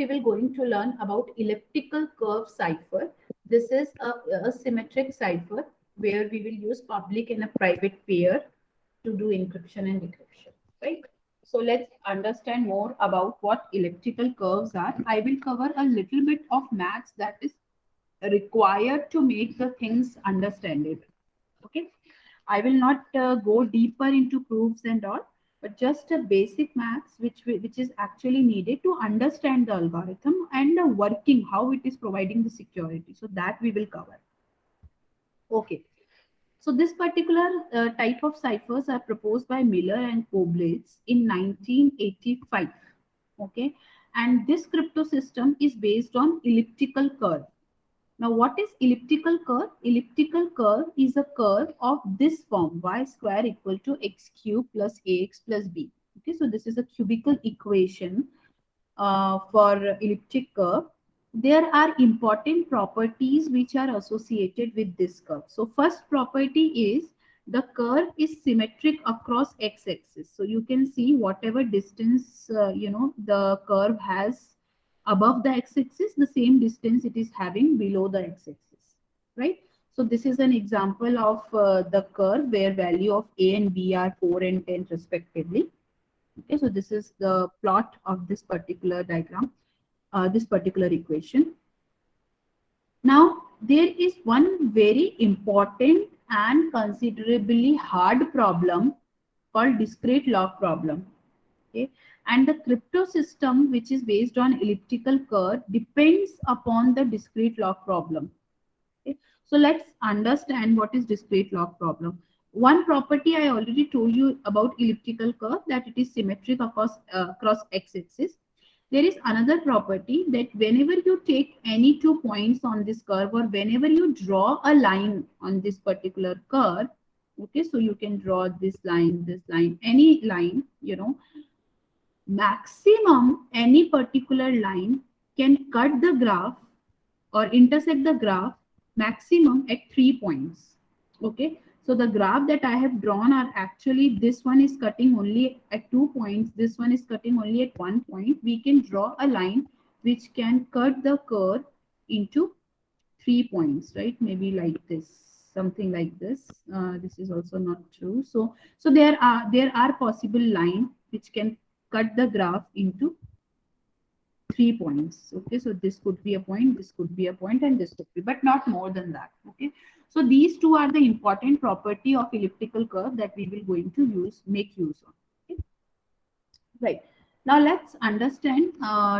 we will going to learn about elliptical curve cipher. This is a symmetric cipher where we will use public and a private pair to do encryption and decryption, right? So let's understand more about what elliptical curves are. I will cover a little bit of maths that is required to make the things understandable. Okay. I will not go deeper into proofs and all, but just a basic maths which is actually needed to understand the algorithm and the working, how it is providing the security. So that we will cover. Okay. So this particular type of ciphers are proposed by Miller and Koblitz in 1985. Okay. And this crypto system is based on elliptical curve. Now, what is elliptical curve? Elliptical curve is a curve of this form, y square equal to x cube plus ax plus b. Okay, so this is a cubical equation for elliptic curve. There are important properties which are associated with this curve. So first property is the curve is symmetric across x-axis. So you can see whatever distance the curve has above the x-axis, the same distance it is having below the x-axis, right? So this is an example of the curve where value of a and b are 4 and 10 respectively. Okay, so this is the plot of this particular diagram, this particular equation. Now, there is one very important and considerably hard problem called discrete log problem. Okay, and the crypto system, which is based on elliptical curve, depends upon the discrete log problem. Okay, so let's understand what is discrete log problem. One property I already told you about elliptical curve, that it is symmetric across x-axis. There is another property that whenever you take any 2 points on this curve, or whenever you draw a line on this particular curve, okay, so you can draw this line, any line, maximum any particular line can cut the graph or intersect the graph maximum at 3 points. Okay, so the graph that I have drawn are actually, this one is cutting only at 2 points, this one is cutting only at 1 point. We can draw a line which can cut the curve into 3 points, right? Maybe like this, something like this. This is also not true. So there are possible line which can cut the graph into 3 points. Okay, so this could be a point, this could be a point, and this could be, but not more than that. Okay, so these two are the important property of elliptical curve that we will going to make use of. Okay? Right. Now let's understand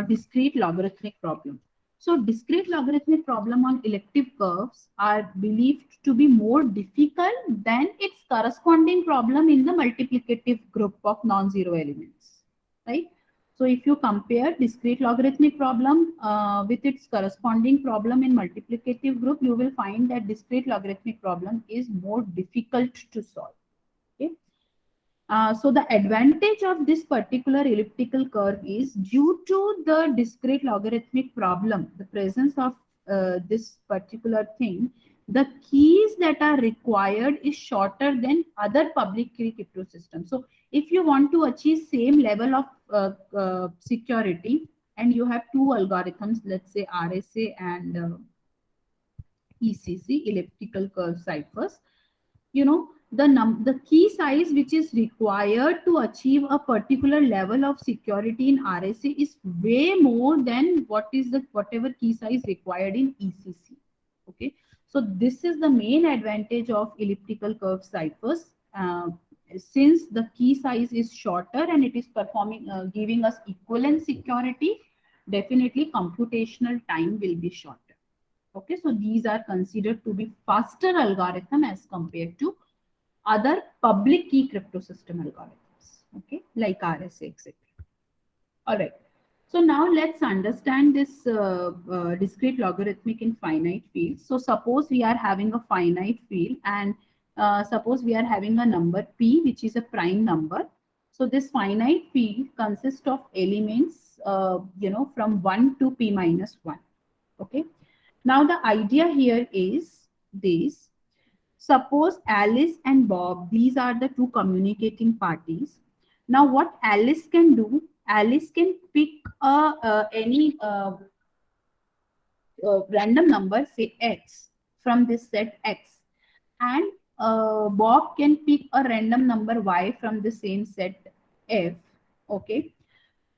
discrete logarithmic problem. So discrete logarithmic problem on elliptic curves are believed to be more difficult than its corresponding problem in the multiplicative group of non-zero elements, right? So if you compare discrete logarithmic problem with its corresponding problem in multiplicative group, you will find that discrete logarithmic problem is more difficult to solve. Okay. So the advantage of this particular elliptical curve is due to the discrete logarithmic problem, the presence of this particular thing, the keys that are required is shorter than other public key crypto systems. So if you want to achieve same level of security and you have two algorithms, let's say RSA and ECC, elliptical curve ciphers, the key size which is required to achieve a particular level of security in RSA is way more than whatever key size required in ECC. Okay, so this is the main advantage of elliptical curve ciphers. Since the key size is shorter and it is giving us equivalent security, definitely computational time will be shorter. Okay, so these are considered to be faster algorithm as compared to other public key crypto system algorithms, okay, like RSA, etc. All right. So now let's understand this discrete logarithmic in finite field. So suppose we are having a finite field and suppose we are having a number p, which is a prime number. So this finite field consists of elements, from 1 to p minus 1. Okay. Now the idea here is this. Suppose Alice and Bob, these are the two communicating parties. Now what Alice can do, Alice can pick any random number, say X, from this set X, and Bob can pick a random number Y from the same set F. Okay.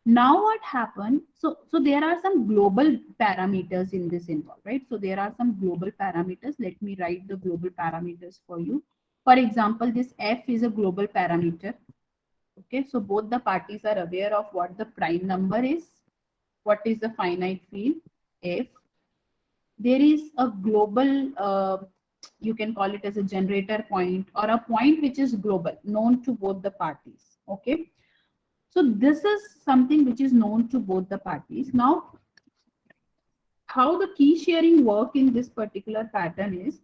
Now what happened? So there are some global parameters in this involved, right? So there are some global parameters. Let me write the global parameters for you. For example, this F is a global parameter. Okay, so both the parties are aware of what the prime number is, what is the finite field F. There is a global, you can call it as a generator point or a point which is global, known to both the parties. Okay, so this is something which is known to both the parties. Now, how the key sharing work in this particular pattern is,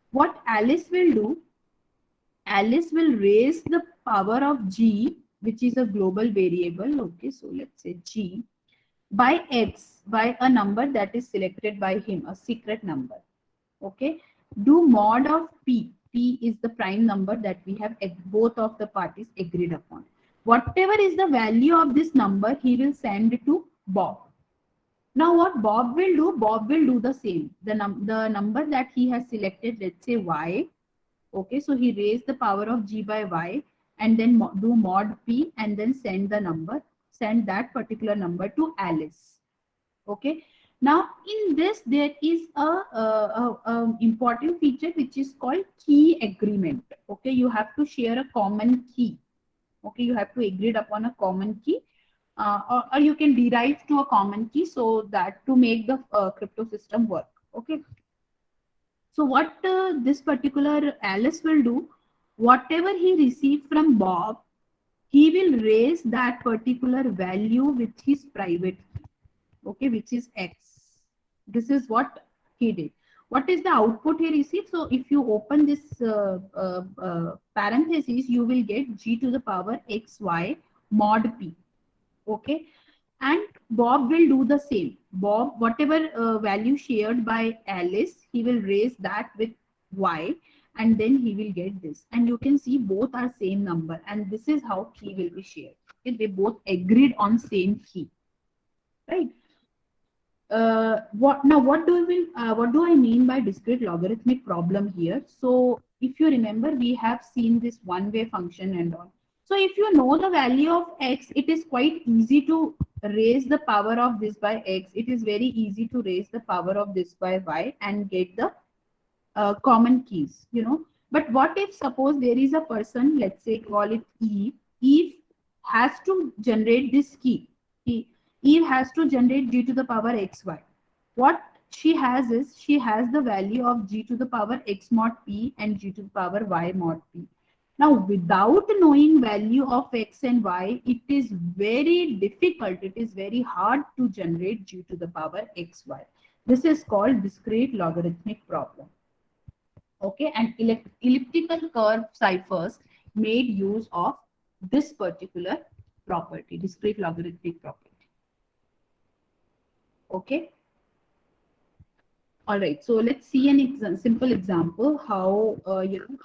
what Alice will do, Alice will raise the power of G, which is a global variable. Okay, so let's say G, by X, by a number that is selected by him, a secret number. Okay, do mod of P. P is the prime number that we have both of the parties agreed upon. Whatever is the value of this number, he will send it to Bob. Now what Bob will do, Bob will do the same. The number that he has selected, let's say Y. Okay, so he raised the power of G by Y and then do mod P and then send the number, send that particular number to Alice. Okay. Now in this there is a important feature which is called key agreement. Okay, you have to share a common key. Okay, you have to agree upon a common key, or you can derive to a common key, so that to make the crypto system work. Okay. So what this particular Alice will do, whatever he received from Bob, he will raise that particular value with his private key, okay, which is X. This is what he did. What is the output he received? So if you open this parentheses, you will get G to the power XY mod P. Okay. And Bob will do the same. Bob, whatever value shared by Alice, he will raise that with Y, and then he will get this. And you can see both are same number, and this is how key will be shared. Okay, they both agreed on same key, right? What do I mean by discrete logarithmic problem here? So if you remember, we have seen this one-way function and all. So if you know the value of X, it is quite easy to raise the power of this by X. It is very easy to raise the power of this by Y and get the common keys, you know. But what if suppose there is a person, let's say call it Eve. Eve has to generate this key. Eve has to generate G to the power XY. What she has is, she has the value of G to the power X mod P and G to the power Y mod P. Now, without knowing value of X and Y, it is very difficult. It is very hard to generate G to the power XY. This is called discrete logarithmic problem. Okay, and elliptical curve ciphers made use of this particular property, discrete logarithmic property. Okay. All right. So let's see an simple example how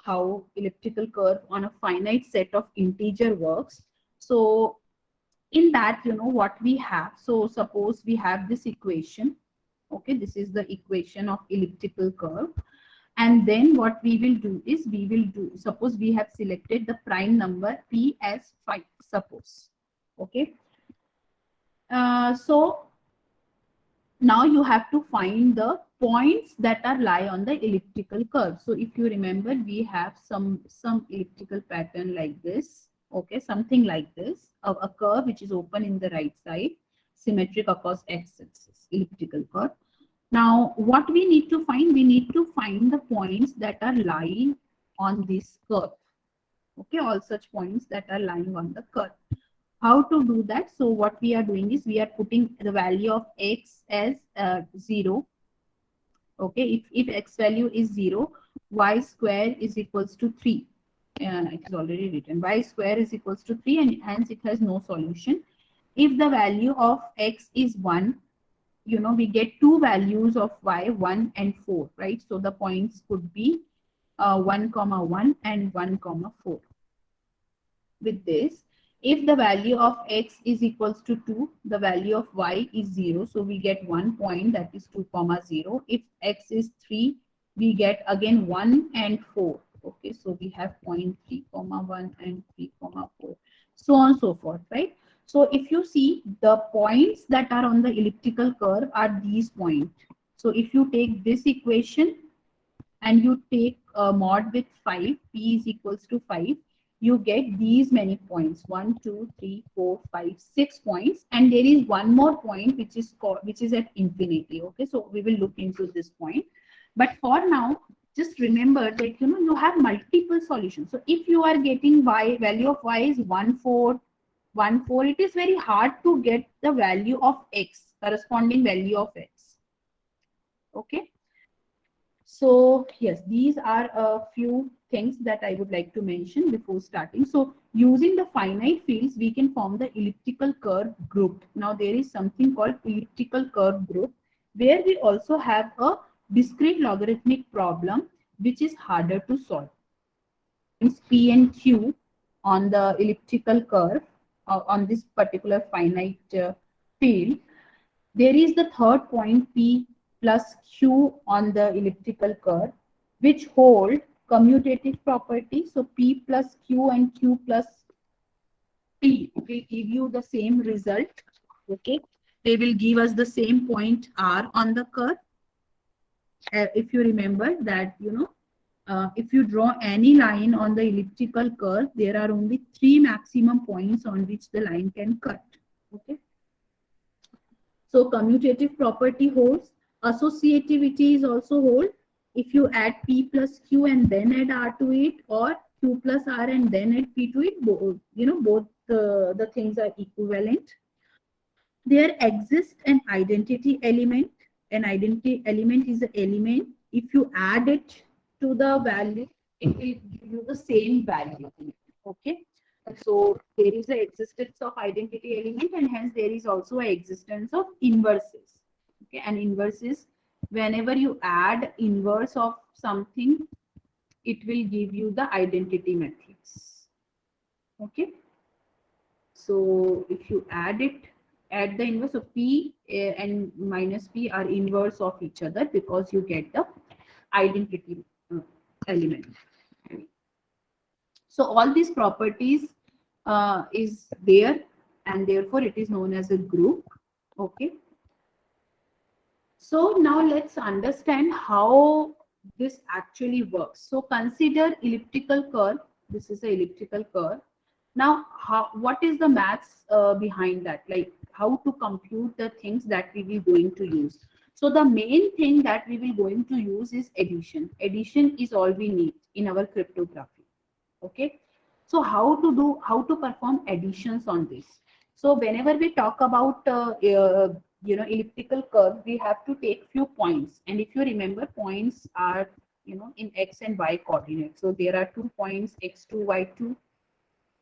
how elliptical curve on a finite set of integer works. So in that, what we have. So suppose we have this equation. Okay, this is the equation of elliptical curve. And then what we will do is, suppose we have selected the prime number P as 5, suppose. Okay. So now you have to find the points that are lie on the elliptical curve. So if you remember, we have some elliptical pattern like this. Okay, something like this, a curve which is open in the right side, symmetric across x-axis, elliptical curve. Now, what we need to find? We need to find the points that are lying on this curve. Okay, all such points that are lying on the curve. How to do that? So what we are doing is, we are putting the value of X as 0. Okay, if X value is 0, Y square is equals to 3. It is already written. Y square is equals to 3, and hence it has no solution. If the value of X is 1, we get two values of Y, 1 and 4, right? So the points could be 1, 1 and 1, 4. With this, If the value of x is equals to 2, the value of y is 0. So we get 1 point, that is 2 comma 0. If x is 3, we get again 1 and 4. Okay, so we have point 3 comma 1 and 3 comma 4. So on and so forth, right? So if you see, the points that are on the elliptical curve are these points. So if you take this equation and you take mod with 5, p is equals to 5, you get these many points, 1 2 3 4 5 6 points, and there is one more point which is called, which is at infinity. Okay, so we will look into this point, but for now just remember that you have multiple solutions. So if you are getting y, value of y is 1 4 1 4, it is very hard to get the value of x, corresponding value of x. Okay, so yes, these are a few things that I would like to mention before starting. So using the finite fields, we can form the elliptical curve group. Now there is something called elliptical curve group, where we also have a discrete logarithmic problem, which is harder to solve. P and Q on the elliptical curve on this particular finite field. There is the third point P plus Q on the elliptical curve, which hold commutative property. So P plus Q and Q plus P will give you the same result. Okay, they will give us the same point R on the curve. If you remember that, if you draw any line on the elliptical curve, there are only 3 maximum points on which the line can cut. Okay. So commutative property holds. Associativity is also hold. If you add P plus Q and then add R to it, or Q plus R and then add P to it, both the things are equivalent. There exists an identity element. An identity element is an element. If you add it to the value, it will give you the same value. Okay. So there is an existence of identity element, and hence there is also an existence of inverses. Okay, and inverses, whenever you add inverse of something, it will give you the identity matrix. Okay, so if you add the inverse of P and minus P are inverse of each other, because you get the identity element. So all these properties is there, and therefore it is known as a group. Okay. So now let's understand how this actually works. So consider elliptical curve. This is a elliptical curve. Now, what is the maths behind that? Like how to compute the things that we will going to use. So the main thing that we will going to use is addition. Addition is all we need in our cryptography. Okay. So how to perform additions on this? So whenever we talk about elliptical curve, we have to take few points, and if you remember, points are in x and y coordinates. So there are 2 points, x2 y2,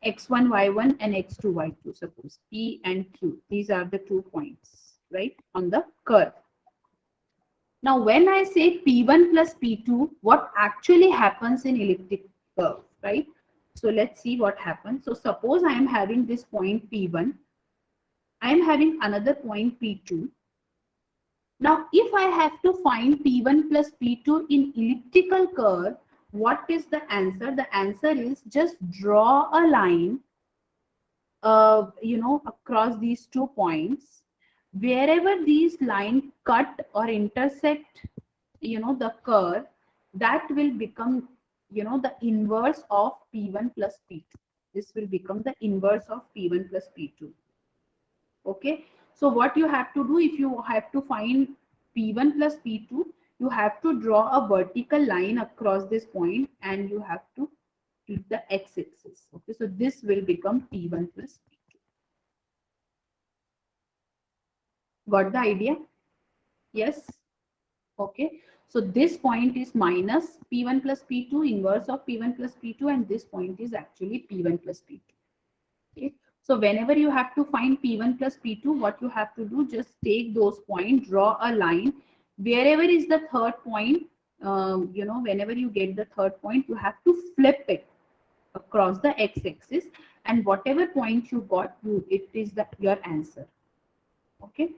x1 y1, and x2 y2. Suppose P and Q, these are the 2 points, right, on the curve. Now when I say P1 plus P2, what actually happens in elliptic curve, right? So let's see what happens. So suppose I am having this point P1, I am having another point P2. Now if I have to find P1 plus P2 in elliptical curve, what is the answer? The answer is just draw a line across these 2 points. Wherever these lines cut or intersect the curve, that will become the inverse of P1 plus P2. This will become the inverse of P1 plus P2. Okay, so what you have to do, if you have to find P1 plus P2, you have to draw a vertical line across this point, and you have to keep the x-axis. Okay, so this will become P1 plus P2. Got the idea? Yes. Okay, so this point is minus P1 plus P2, inverse of P1 plus P2, and this point is actually P1 plus P2. Okay, so whenever you have to find P1 plus P2, what you have to do, just take those points, draw a line. Wherever is the third point, whenever you get the third point, you have to flip it across the x-axis, and whatever point you got, it is your answer. Okay.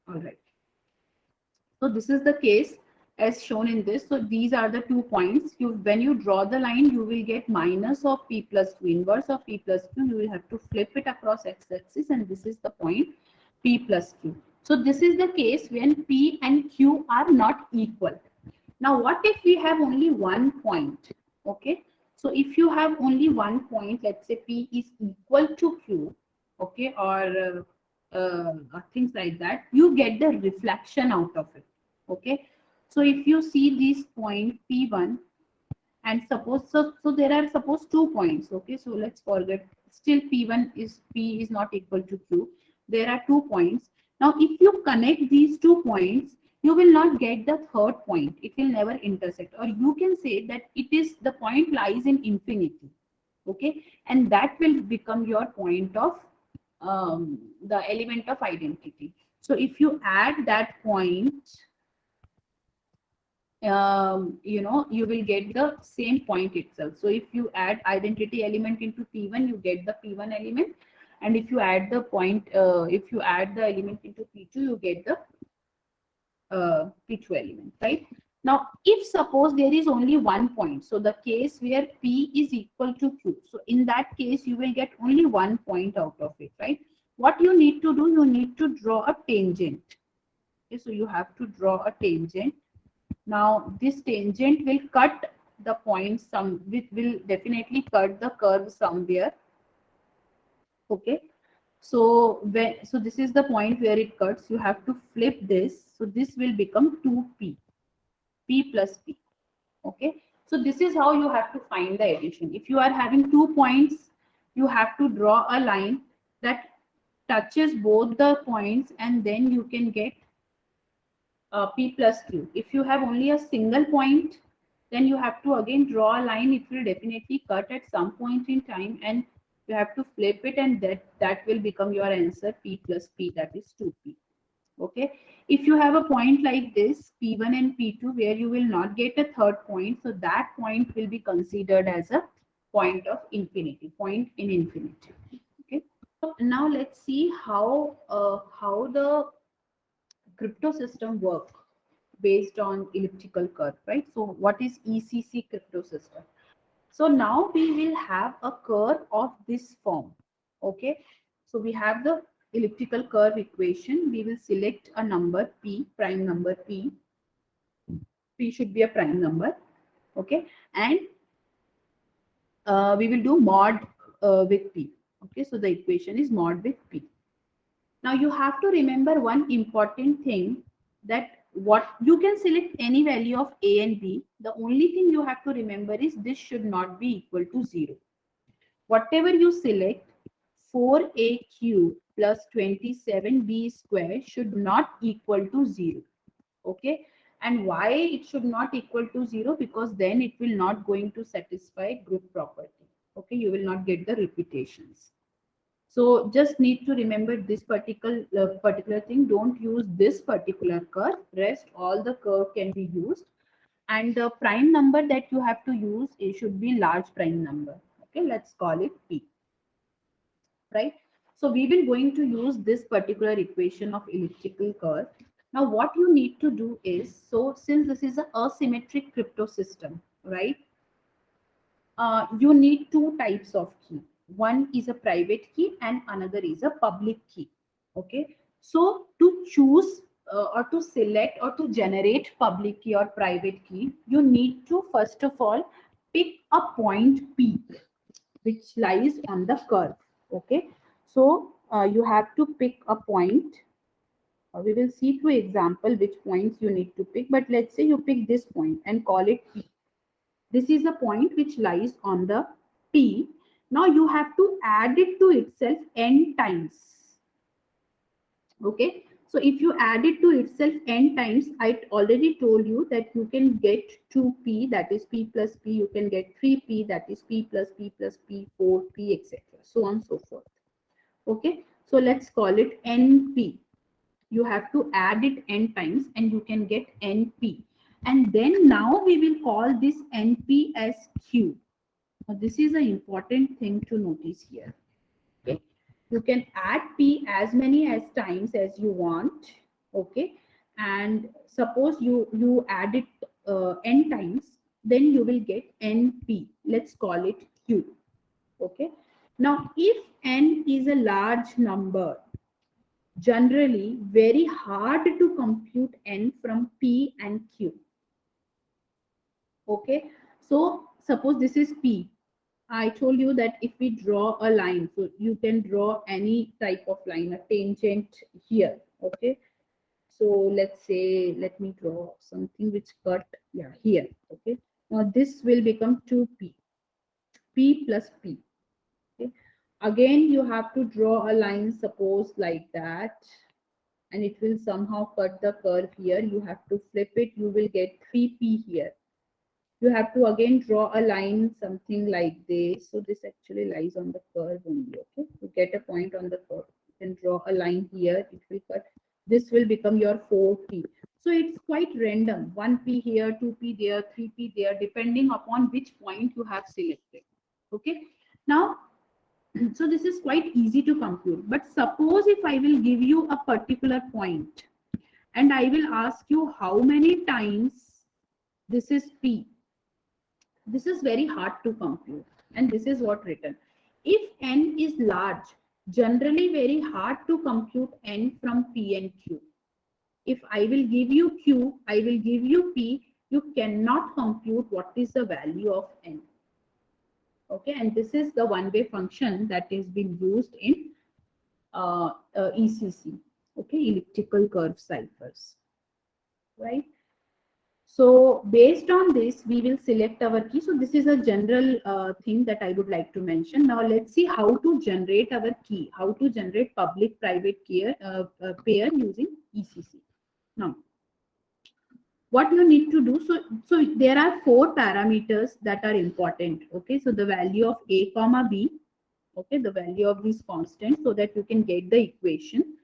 All right. So this is the case as shown in this. So these are the 2 points. When you draw the line, you will get minus of p plus q, inverse of p plus q. You will have to flip it across x-axis, and this is the point p plus q. So this is the case when p and q are not equal. Now, what if we have only one point? Okay. So if you have only one point, let's say p is equal to q, okay, or things like that, you get the reflection out of it. Okay. So if you see this point p1, and suppose so there are suppose 2 points. Okay. So let's forget, still p is not equal to q. There are 2 points. Now if you connect these 2 points, you will not get the third point. It will never intersect, or you can say that it is the point lies in infinity. Okay. And that will become your point of the element of identity. So if you add that point, you will get the same point itself. So if you add identity element into p1, you get the p1 element, and if you add the if you add the element into p2, you get the p2 element, right? Now if suppose there is only one point, so the case where p is equal to q, so in that case you will get only one point out of it, right? What you need to do, you need to draw a tangent. Okay, so you have to draw a tangent. Now this tangent will cut the point, which will definitely cut the curve somewhere. Okay. So this is the point where it cuts. You have to flip this. So this will become 2p, p plus p. Okay. So this is how you have to find the addition. If you are having 2 points, you have to draw a line that touches both the points, and then you can get p plus q. If you have only a single point, then you have to again draw a line. It will definitely cut at some point in time, and you have to flip it, and that will become your answer, p plus p, that is 2p. Okay. If you have a point like this, p1 and p2, where you will not get a third point, so that point will be considered as a point of infinity, point in infinity. Okay. So now let's see how the crypto system work based on elliptical curve, right? So what is ECC crypto system? So now we will have a curve of this form. Okay. So we have the elliptical curve equation. We will select a number p, prime number p. P should be a prime number. Okay. And we will do mod with p. Okay. So the equation is mod with p. Now you have to remember one important thing, that what you can select any value of a and b. The only thing you have to remember is this should not be equal to 0. Whatever you select, 4aq plus 27b square should not equal to 0. Okay. And why it should not equal to 0? Because then it will not going to satisfy group property. Okay. You will not get the repetitions. So just need to remember this particular thing. Don't use this particular curve. Rest all the curve can be used. And the prime number that you have to use, it should be large prime number. Okay, let's call it p. Right. So we will going to use this particular equation of elliptical curve. Now what you need to do is, so since this is a asymmetric crypto system, right? You need 2 types of key. One is a private key and another is a public key. Okay. So to choose or to select or to generate public key or private key, you need to first of all pick a point P which lies on the curve. Okay. So you have to pick a point. We will see through example which points you need to pick. But let's say you pick this point and call it P. This is a point which lies on the P. Now you have to add it to itself n times. Okay. So if you add it to itself n times, I already told you that you can get 2p, that is p plus p. You can get 3p, that is p plus p plus p, 4p, etc. So on and so forth. Okay. So let's call it np. You have to add it n times and you can get np. And then now we will call this np as q. This is an important thing to notice here. Okay, you can add p as many as times as you want. Okay, and suppose you add it n times, then you will get np. Let's call it q. Okay, now if n is a large number, generally very hard to compute n from p and q. Okay, so suppose this is p. I told you that if we draw a line, so you can draw any type of line, a tangent here. Okay, so let's say, let me draw something which cut, yeah, here. Okay, now this will become 2p, p plus p. Okay, again you have to draw a line, suppose like that, and it will somehow cut the curve here. You have to flip it, you will get 3p here. You have to again draw a line, something like this. So this actually lies on the curve only. Okay, you get a point on the curve, you can draw a line here, it will cut. This will become your 4p. So it's quite random, 1p here, 2p there, 3p there, depending upon which point you have selected. Okay, now so this is quite easy to compute. But suppose if I will give you a particular point and I will ask you how many times this is p, this is very hard to compute, and this is what written. If n is large, generally very hard to compute n from p and q. If I will give you q, I will give you p, you cannot compute what is the value of n. Okay, and this is the one-way function that is being used in ECC. Okay, elliptical curve ciphers, right? So based on this, we will select our key. So this is a general thing that I would like to mention. Now let's see how to generate our key, how to generate public-private pair using ECC. Now, what you need to do, so there are 4 parameters that are important. Okay, so the value of a comma b, okay, the value of this constant, so that you can get the equation,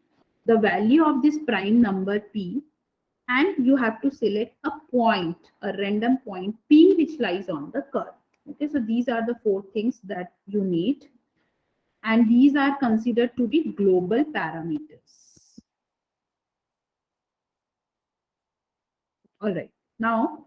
the value of this prime number p, and you have to select a point, a random point p, which lies on the curve. Okay, so these are the 4 things that you need, and these are considered to be global parameters. All right, now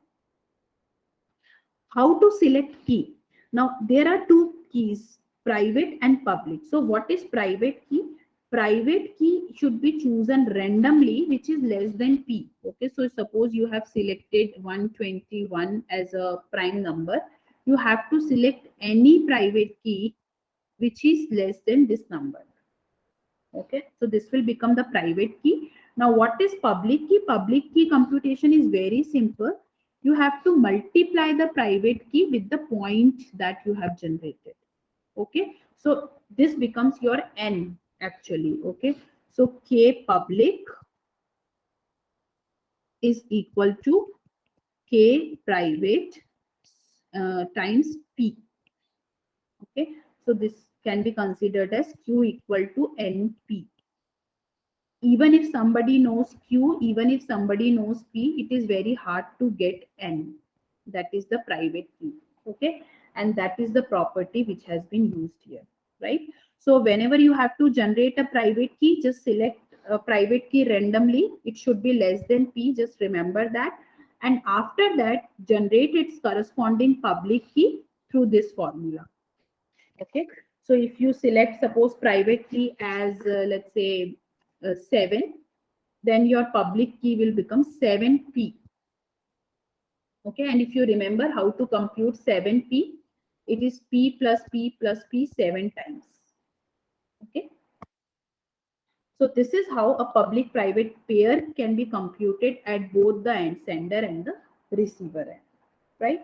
how to select key? Now there are 2 keys, private and public. So what is private key? Private key should be chosen randomly, which is less than p. Okay, so suppose you have selected 121 as a prime number, you have to select any private key which is less than this number. Okay, so this will become the private key. Now what is public key? Public key computation is very simple. You have to multiply the private key with the point that you have generated. Okay, so this becomes your n actually. Okay, so k public is equal to k private times p. Okay, so this can be considered as q equal to np. Even if somebody knows q, even if somebody knows p, it is very hard to get n. That is the private key. Okay, and that is the property which has been used here, right? So whenever you have to generate a private key, just select a private key randomly. It should be less than p, just remember that. And after that, generate its corresponding public key through this formula. Okay, so if you select, suppose, private key as let's say 7, then your public key will become 7p. Okay, and if you remember how to compute 7p, it is p plus p plus p 7 times. Okay, so this is how a public private pair can be computed at both the end, sender and the receiver end, right?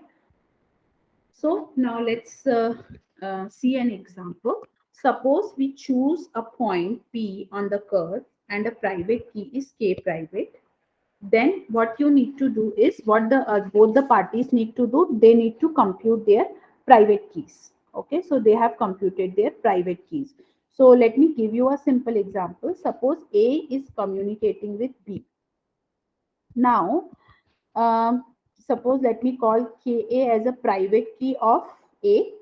So now let's see an example. Suppose we choose a point P on the curve and a private key is K private. Then what you need to do is, what the both the parties need to do, they need to compute their private keys. Okay, so they have computed their private keys. So let me give you a simple example. Suppose A is communicating with B. Now, suppose let me call KA as a private key of A,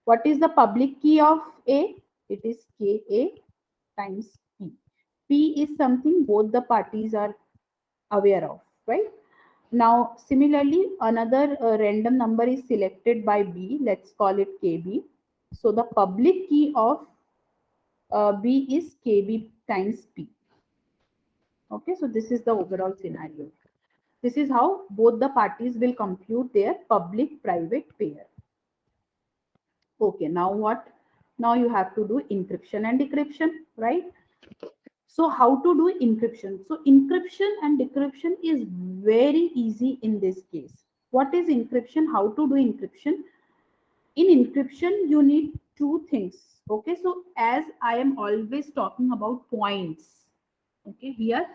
What is the public key of A? It is KA times P. P is something both the parties are aware of, right? Now, similarly, another random number is selected by B. Let's call it KB. So the public key of B is KB times P. Okay, so this is the overall scenario. This is how both the parties will compute their public-private pair. Okay, now what? Now you have to do encryption and decryption, right? So how to do encryption? So encryption and decryption is very easy in this case. What is encryption? How to do encryption? In encryption, you need two things. Okay, so as I am always talking about points, okay, here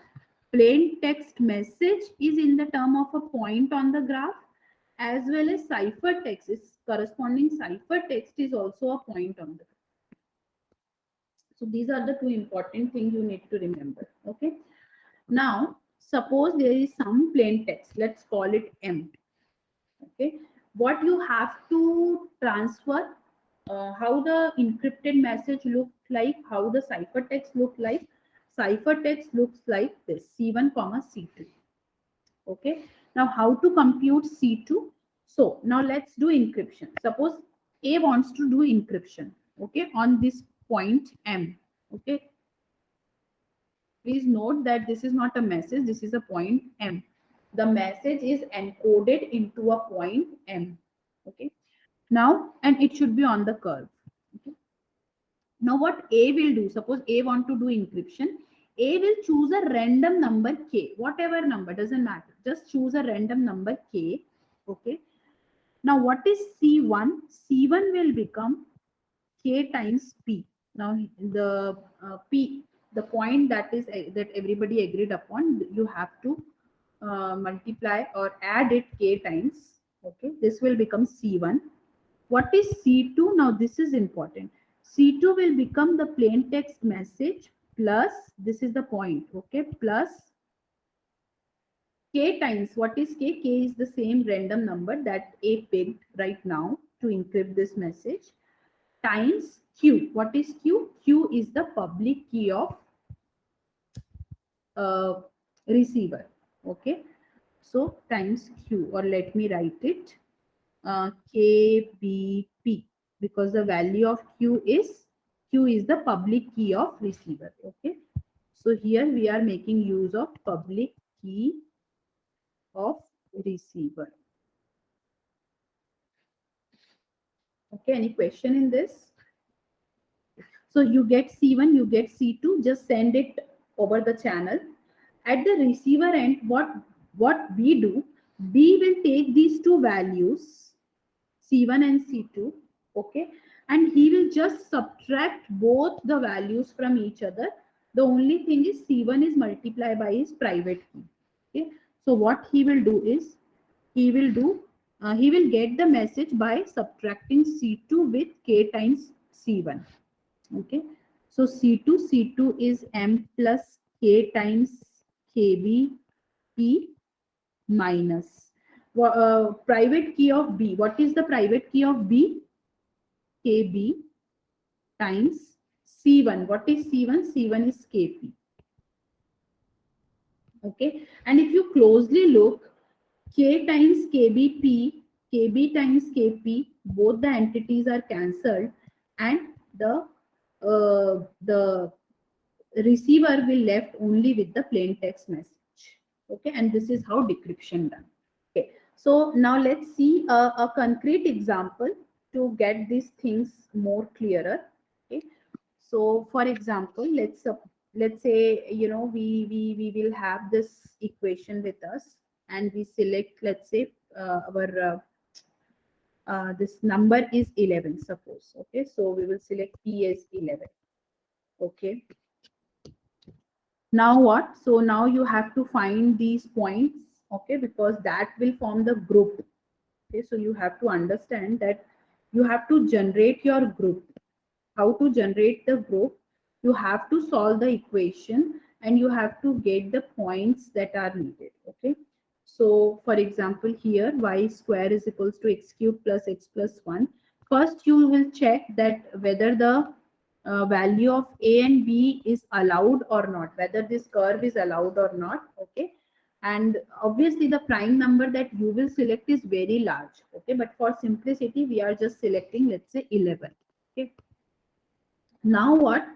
plain text message is in the term of a point on the graph, as well as ciphertext is corresponding ciphertext is also a point on the graph. So these are the two important things you need to remember. Okay. Now, suppose there is some plain text. Let's call it M. Okay. What you have to transfer, how the encrypted message looked like, how the ciphertext looked like. Ciphertext looks like this: C1, C2. Okay. Now, how to compute C2? So now let's do encryption. Suppose A wants to do encryption, okay, on this point M. Okay. Please note that this is not a message, this is a point M. The message is encoded into a point M. Okay. Now, and it should be on the curve. Okay. Now, what A will do, suppose A want to do encryption, A will choose a random number K, whatever number, doesn't matter. Just choose a random number K. Okay. Now, what is C1? C1 will become K times P. Now, the P, the point that is that everybody agreed upon, you have to multiply or add it K times. Okay, this will become C1. What is C2? Now, this is important. C2 will become the plain text message plus, this is the point, okay, plus K times, what is K? K is the same random number that A picked right now to encrypt this message, times Q. What is Q? Q is the public key of receiver. Okay. So times Q, or let me write it KBP, because the value of Q is the public key of receiver. Okay. So here we are making use of public key of receiver. Okay. Any question in this? So you get C1, you get C2, just send it over the channel. At the receiver end, what we do, we will take these two values, C1 and C2, okay, and he will just subtract both the values from each other. The only thing is C1 is multiplied by his private key. Okay, so what he will do is he will get the message by subtracting C2 with K times C1. Okay, so C2 is M plus K times KB P minus private key of B. What is the private key of B? KB times C1. What is C1? C1 is KP. Okay, and if you closely look, K times KBP, KB times KP, both the entities are cancelled, and the receiver will left only with the plain text message. Okay, and this is how decryption done. Okay, so now let's see a concrete example to get these things more clearer. Okay, so for example, let's say, you know, we will have this equation with us, and we select, let's say, our this number is 11, suppose. Okay, so we will select P as 11. Okay, now what? So now you have to find these points, okay, because that will form the group. Okay, so you have to understand that you have to generate your group. How to generate the group? You have to solve the equation and you have to get the points that are needed. Okay, so for example, here y square is equals to x cube plus x plus 1. first you will check that whether the value of A and B is allowed or not, whether this curve is allowed or not. Okay. And obviously the prime number that you will select is very large. Okay. But for simplicity, we are just selecting, let's say 11. Okay. Now what?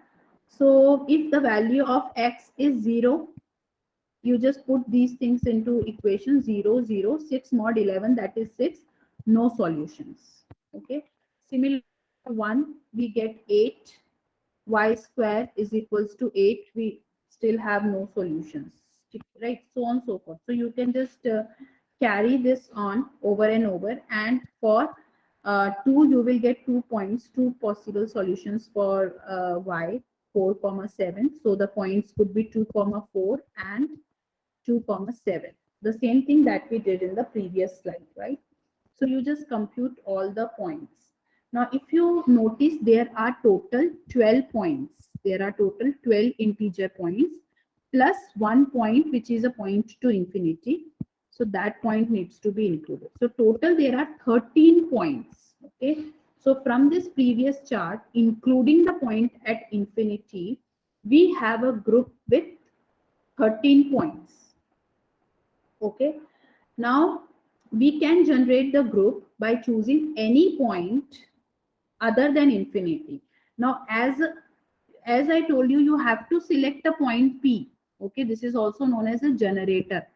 So if the value of X is 0, you just put these things into equation 0, 0, 6 mod 11, that is 6, no solutions. Okay. Similarly, 1, we get 8, y square is equals to 8, we still have no solutions, right? So on and so forth. So you can just carry this on over and over, and for 2 you will get 2 points, 2 possible solutions for y, 4 comma 7. So the points could be 2 comma 4 and 2 comma 7, the same thing that we did in the previous slide, right? So you just compute all the points. Now, if you notice, there are total 12 points. There are total 12 integer points plus 1 point, which is a point to infinity. So that point needs to be included. So total there are 13 points. Okay. So from this previous chart, including the point at infinity, we have a group with 13 points. Okay. Now we can generate the group by choosing any point other than infinity. Now, as I told you, you have to select a point P. Okay, this is also known as a generator.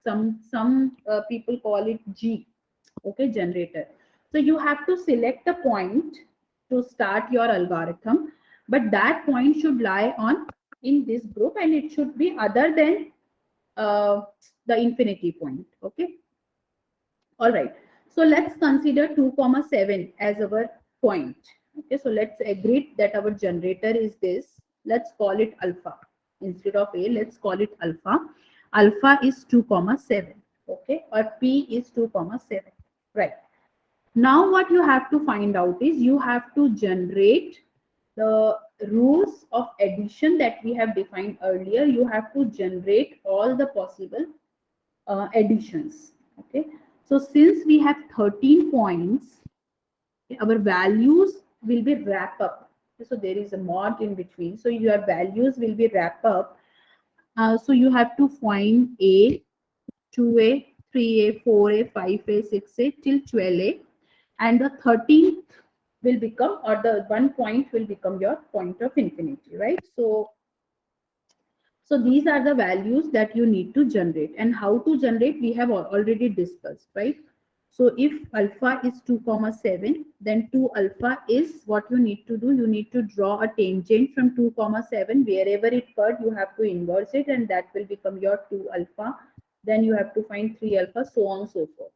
Some people call it G. Okay, generator. So you have to select a point to start your algorithm, but that point should lie on in this group, and it should be other than the infinity point. Okay. All right. So let's consider 2 comma 7 as our point. Okay. So let's agree that our generator is this. Let's call it alpha. Instead of A, let's call it alpha. Alpha is 2 comma 7. Okay. Or P is 2 comma 7. Right. Now what you have to find out is you have to generate the rules of addition that we have defined earlier. You have to generate all the possible additions. Okay. So since we have 13 points, our values will be wrap up. So there is a mod in between. So your values will be wrap up. So you have to find A, 2A, 3A, 4A, 5A, 6A till 12A. And the 13th will become, or the 1 point will become your point of infinity, right? So these are the values that you need to generate, and how to generate we have already discussed, right? So if alpha is 2 comma 7, then 2 alpha is what you need to do. You need to draw a tangent from 2 comma 7. Wherever it cut, you have to inverse it, and that will become your 2 alpha. Then you have to find 3 alpha, so on and so forth.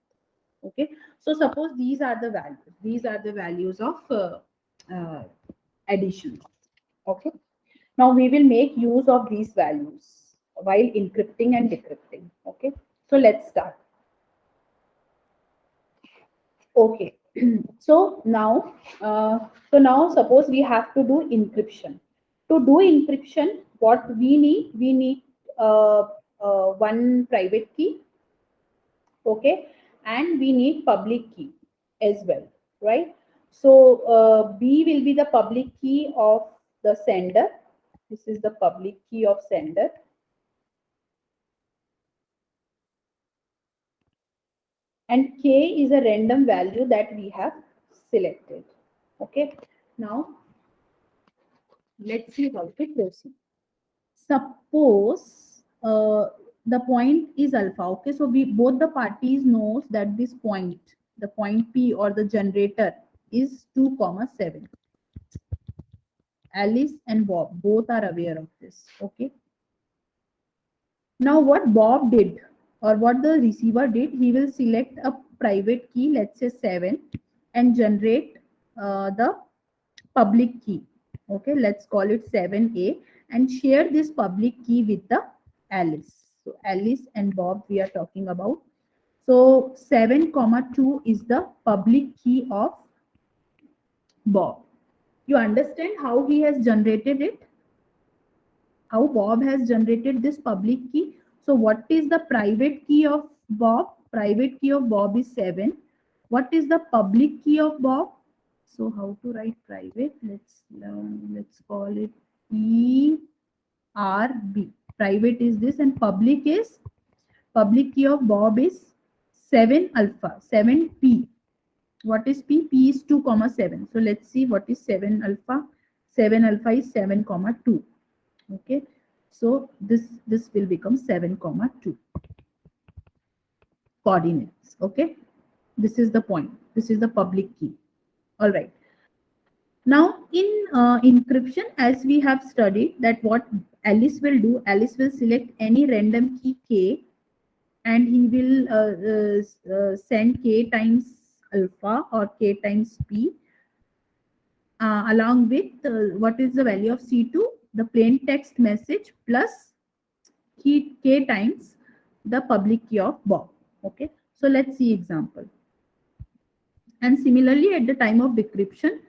Okay. So suppose these are the values. These are the values of addition. Okay. Now we will make use of these values while encrypting and decrypting. Okay. So let's start. Okay. So now suppose we have to do encryption. To do encryption, what we need one private key. Okay. And we need public key as well, right? So B will be the public key of the sender. This is the public key of sender. And K is a random value that we have selected. Okay. Now, let's see how to proceed. Suppose the point is alpha. Okay. So we both the parties knows that this point, the point P or the generator is 2 comma 7. Alice and Bob both are aware of this. Okay. Now what Bob did, or what the receiver did, he will select a private key, let's say 7, and generate the public key. Okay, let's call it 7A, and share this public key with the Alice. So Alice and Bob we are talking about. So 7 comma 2 is the public key of Bob. You understand how he has generated it? How Bob has generated this public key. So what is the private key of Bob? Private key of Bob is 7. What is the public key of Bob? So how to write private? Let's call it ERB. Private is this, and public key of Bob is 7 alpha, 7p. What is p? P is 2 comma 7. So let's see what is 7 alpha. 7 alpha is 7 comma 2. Okay. So this will become 7 comma 2 coordinates. Okay. This is the point. This is the public key. All right. Now in encryption, as we have studied that what Alice will do, Alice will select any random key k, and he will send k times alpha or k times p along with what is the value of C2, the plain text message plus k times the public key of Bob. Okay, so let's see example. And similarly at the time of decryption,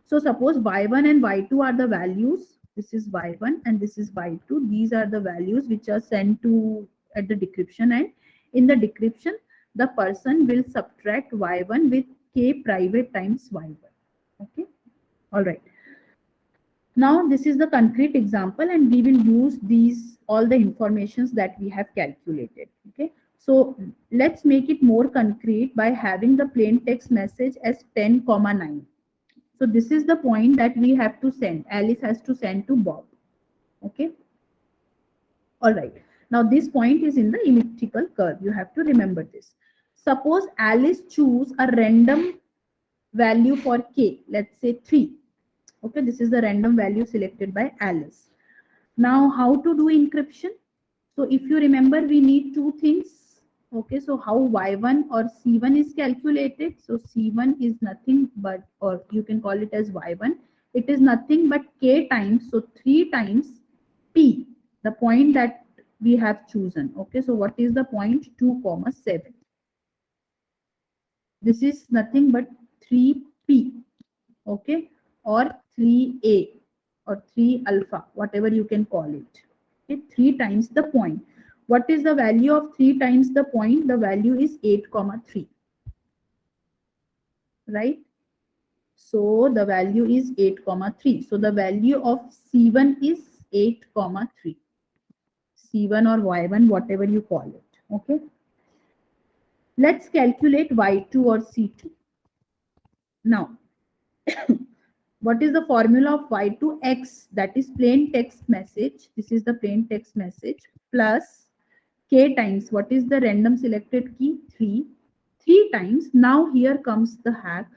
so suppose y1 and y2 are the values. This is y1 and this is y2. These are the values which are sent to at the decryption end. In the decryption, the person will subtract y1 with k private times y1. Okay, all right. Now this is the concrete example, and we will use these all the informations that we have calculated. Okay, so let's make it more concrete by having the plain text message as 10 comma 9. So this is the point that we have to send. Alice has to send to Bob. Okay, all right. Now this point is in the elliptical curve. You have to remember this. Suppose Alice choose a random value for k, let's say 3. Okay, this is the random value selected by Alice. Now how to do encryption? So if you remember, we need two things. Okay, so how y1 or c1 is calculated? So c1 is nothing but, or you can call it as y1. It is nothing but k times, so 3 times p, the point that we have chosen. Okay, so what is the point? 2 comma 7. This is nothing but 3p. Okay, or 3a or 3 alpha, whatever you can call it. Okay, 3 times the point. What is the value of 3 times the point? The value is 8 comma 3. Right? So the value is 8 comma 3. So the value of C1 is 8 comma 3. C1 or Y1, whatever you call it. Okay. Let's calculate Y2 or C2. Now, what is the formula of Y2X? That is plain text message. This is the plain text message plus k times, what is the random selected key? 3. 3 times. Now here comes the hack.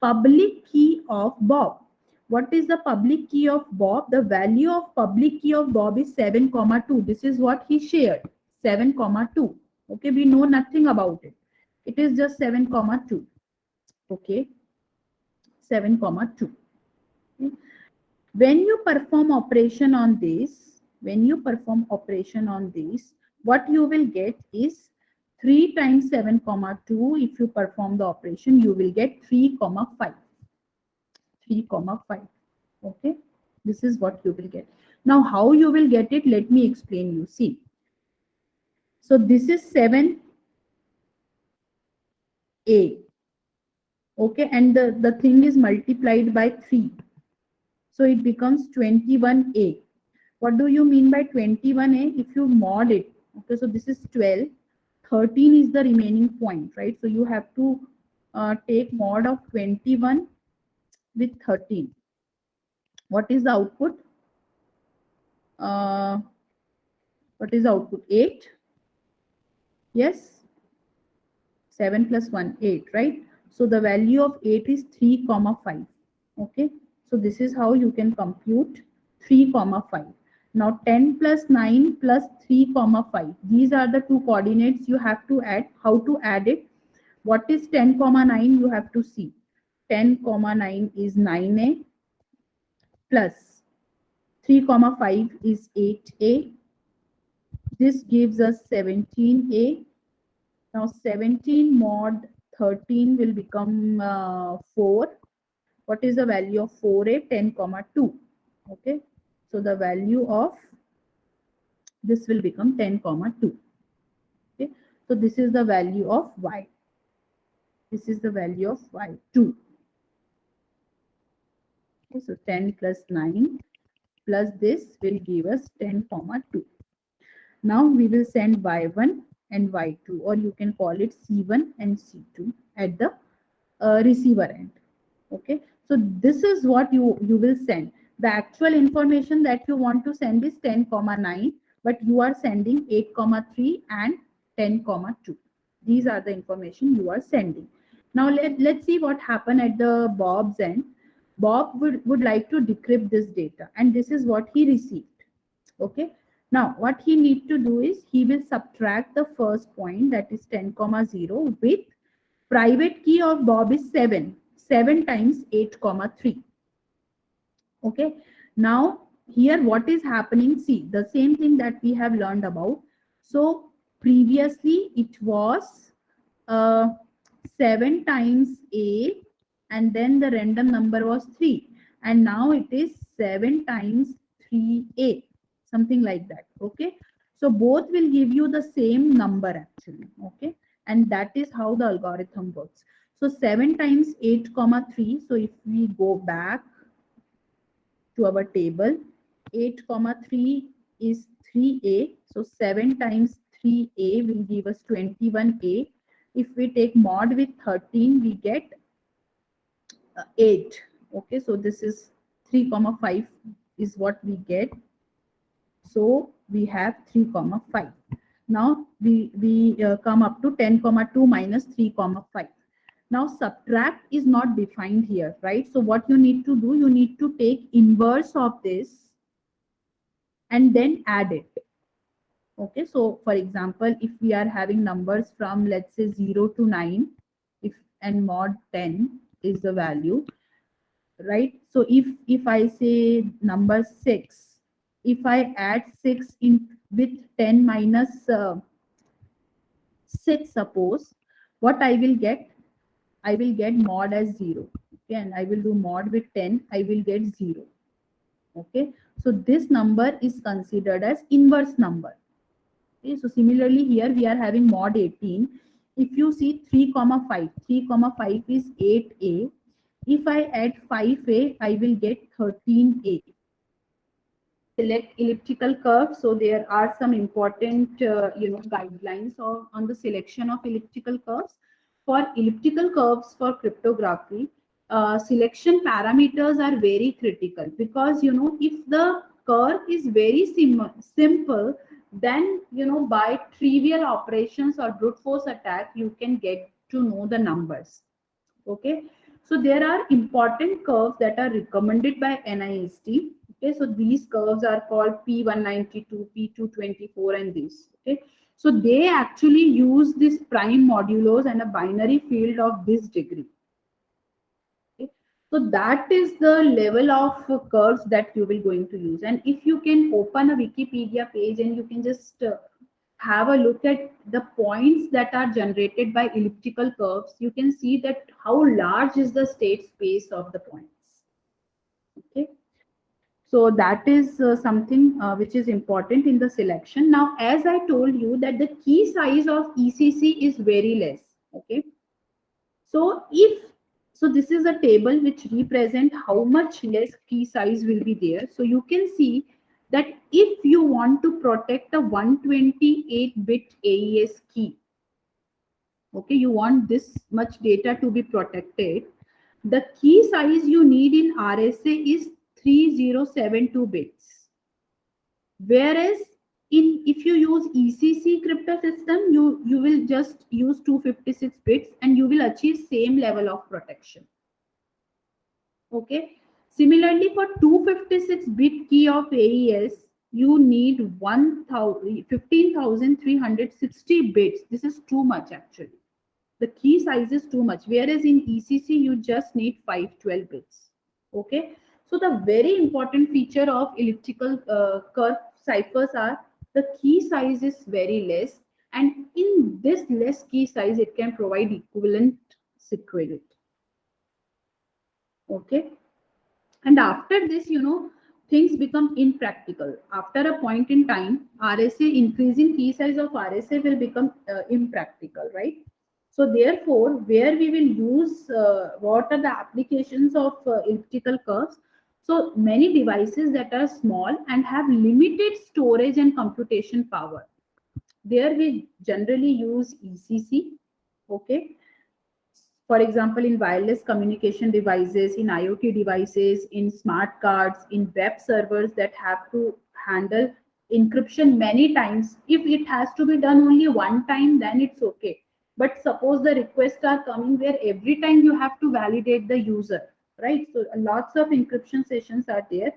Public key of Bob. What is the public key of Bob? The value of public key of Bob is 7 comma 2. This is what he shared. 7 comma 2. Okay, we know nothing about it. It is just 7 comma 2. Okay, 7 comma 2. Okay. When you perform operation on this, what you will get is 3 times 7 comma 2. If you perform the operation, you will get 3 comma 5. 3 comma 5. Okay, this is what you will get. Now how you will get it, let me explain you. See, so this is 7a. Okay, and the thing is multiplied by 3. So it becomes 21a. What do you mean by 21a? If you mod it, okay, so this is 12. 13 is the remaining point, right? So you have to take mod of 21 with 13. What is the output? What is the output? 8. Yes. 7 plus 1, 8, right? So the value of 8 is 3 comma 5. Okay. So this is how you can compute 3 comma 5. Now 10 plus 9 plus 3 comma 5. These are the two coordinates you have to add. How to add it? What is 10 comma 9? You have to see. 10 comma 9 is 9a plus 3 comma 5 is 8a. This gives us 17a. Now 17 mod 13 will become 4. What is the value of 4a? 10 comma 2. Okay. So the value of this will become 10 comma 2. Okay. So this is the value of y. This is the value of y2. Okay, so 10 plus 9 plus this will give us 10 comma 2. Now we will send y1 and y2, or you can call it c1 and c2 at the receiver end. Okay, so this is what you will send. The actual information that you want to send is 10 comma 9, but you are sending 8 comma 3 and 10 comma 2. These are the information you are sending. Now let's see what happened at the Bob's end. Bob would like to decrypt this data, and this is what he received. Okay, now what he need to do is he will subtract the first point, that is 10 comma 0, with private key of Bob is 7. 7 times 8 comma 3. Okay, now here what is happening, see the same thing that we have learned about. So previously it was 7 times a, and then the random number was 3, and now it is 7 times 3a, something like that. Okay, so both will give you the same number actually. Okay, and that is how the algorithm works. So 7 times 8 comma 3, so if we go back to our table, 8 comma 3 is 3a, so 7 times 3a will give us 21a. If we take mod with 13, we get 8. Okay, so this is 3 comma 5 is what we get. So we have 3 comma 5. Now we come up to 10 comma 2 minus 3 comma 5. Now subtract is not defined here, right? So what you need to do, you need to take inverse of this and then add it. Okay, so for example, if we are having numbers from, let's say, 0 to 9, if and mod 10 is the value, right? So if I say number 6, if I add 6 in with 10 minus 6, suppose, what I will get? I will get mod as 0. Okay, and I will do mod with 10, I will get 0. Okay, so this number is considered as inverse number. Okay, so similarly here we are having mod 18. If you see 3 comma 5, 3 comma 5 is 8a. If I add 5a, I will get 13a. Select elliptical curve. So there are some important guidelines on the selection of elliptical curves. For elliptical curves for cryptography, selection parameters are very critical, because if the curve is very simple, then by trivial operations or brute force attack you can get to know the numbers. Okay, so there are important curves that are recommended by NIST. Okay, so these curves are called P192, P224, and these. Okay, so they actually use this prime modulos and a binary field of this degree. Okay, so that is the level of curves that you will going to use. And if you can open a Wikipedia page and you can just have a look at the points that are generated by elliptical curves, you can see that how large is the state space of the points. Okay, so that is something which is important in the selection. Now, as I told you that the key size of ECC is very less. Okay, so this is a table which represent how much less key size will be there. So you can see that if you want to protect a 128-bit AES key, okay, you want this much data to be protected, the key size you need in RSA is 3072 bits. Whereas if you use ECC crypto system, you will just use 256 bits and you will achieve same level of protection. Okay, similarly for 256 bit key of AES, you need 15,360 bits. This is too much actually. The key size is too much, whereas in ECC you just need 512 bits. Okay, so the very important feature of elliptical curve ciphers are the key size is very less, and in this less key size it can provide equivalent security. Okay, and after this, things become impractical. After a point in time, RSA, increasing key size of RSA will become impractical, right? So therefore, where we will use, what are the applications of elliptical curves? So many devices that are small and have limited storage and computation power. There we generally use ECC. Okay. For example, in wireless communication devices, in IoT devices, in smart cards, in web servers that have to handle encryption many times. If it has to be done only one time, then it's okay. But suppose the requests are coming where every time you have to validate the user, right? So lots of encryption sessions are there.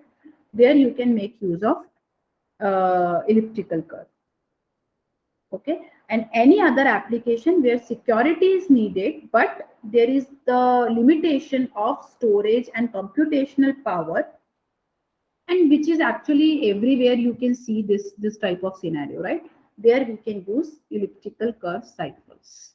There you can make use of elliptical curve. Okay, and any other application where security is needed but there is the limitation of storage and computational power, and which is actually everywhere you can see this type of scenario, right? There we can use elliptical curve ciphers.